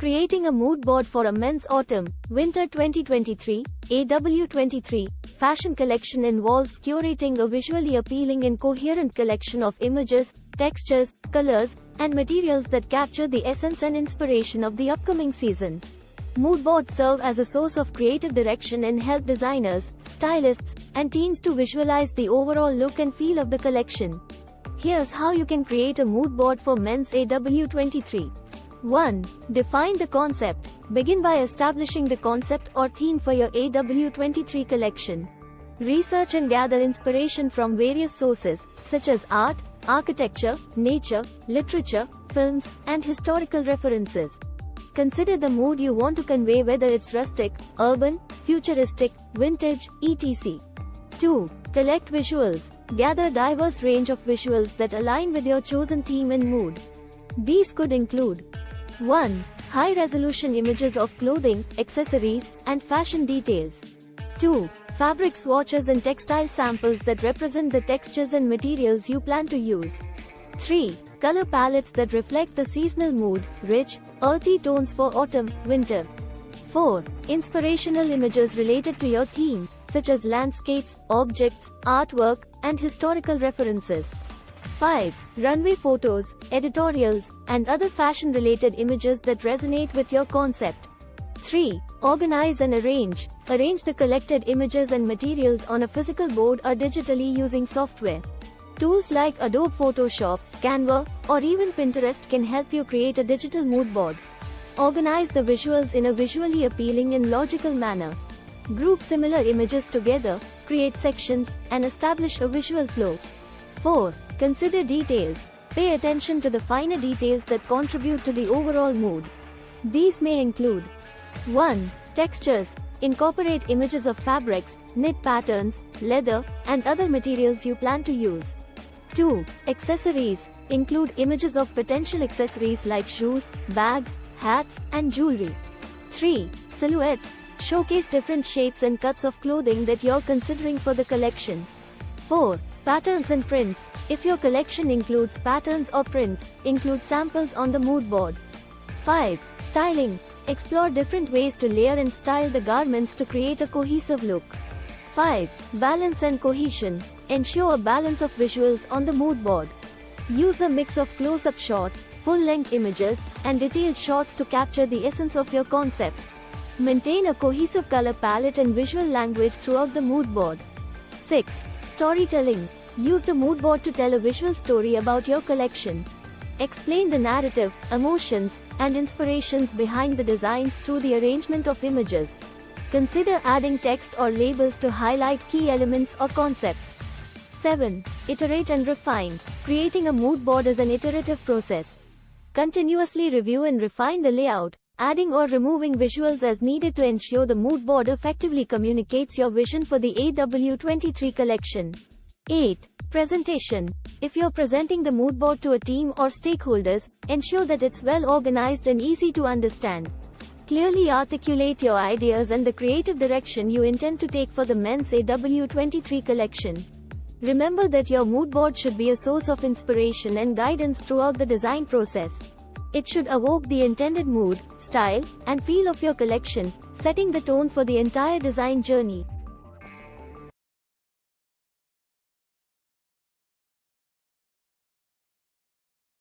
Creating a mood board for a men's autumn/winter 2023 AW23 fashion collection involves curating a visually appealing and coherent collection of images, textures, colors, and materials that capture the essence and inspiration of the upcoming season. Mood boards serve as a source of creative direction and help designers, stylists, and teams to visualize the overall look and feel of the collection. Here's how you can create a mood board for men's AW23. 1. Define the concept. Begin by establishing the concept or theme for your AW23 collection. Research and gather inspiration from various sources, such as art, architecture, nature, literature, films, and historical references. Consider the mood you want to convey, whether it's rustic, urban, futuristic, vintage, etc. 2. Collect visuals. Gather a diverse range of visuals that align with your chosen theme and mood. These could include 1. High-resolution images of clothing, accessories, and fashion details. 2. Fabric swatches and textile samples that represent the textures and materials you plan to use. 3. Color palettes that reflect the seasonal mood, rich, earthy tones for autumn, winter. 4. Inspirational images related to your theme, such as landscapes, objects, artwork, and historical references. 5. Runway photos, editorials, and other fashion-related images that resonate with your concept. 3. Organize and arrange. Arrange the collected images and materials on a physical board or digitally using software. Tools like Adobe Photoshop, Canva, or even Pinterest can help you create a digital mood board. Organize the visuals in a visually appealing and logical manner. Group similar images together, create sections, and establish a visual flow. 4. Consider details. Pay attention to the finer details that contribute to the overall mood. These may include 1. Textures. Incorporate images of fabrics, knit patterns, leather, and other materials you plan to use. 2. Accessories. Include images of potential accessories like shoes, bags, hats, and jewelry. 3. Silhouettes. Showcase different shapes and cuts of clothing that you're considering for the collection. 4. Patterns and prints. If your collection includes patterns or prints, include samples on the mood board. 5. Styling. Explore different ways to layer and style the garments to create a cohesive look. 5. Balance and cohesion. Ensure a balance of visuals on the mood board. Use a mix of close-up shots, full-length images, and detailed shots to capture the essence of your concept. Maintain a cohesive color palette and visual language throughout the mood board. 6. Storytelling. Use the mood board to tell a visual story about your collection. Explain the narrative, emotions, and inspirations behind the designs through the arrangement of images. Consider adding text or labels to highlight key elements or concepts. 7. Iterate and refine. Creating a mood board is an iterative process. Continuously review and refine the layout, adding or removing visuals as needed to ensure the mood board effectively communicates your vision for the AW23 collection. 8. Presentation. If you're presenting the mood board to a team or stakeholders, ensure that it's well organized and easy to understand. Clearly articulate your ideas and the creative direction you intend to take for the men's AW23 collection. Remember that your mood board should be a source of inspiration and guidance throughout the design process. It should evoke the intended mood, style, and feel of your collection, setting the tone for the entire design journey.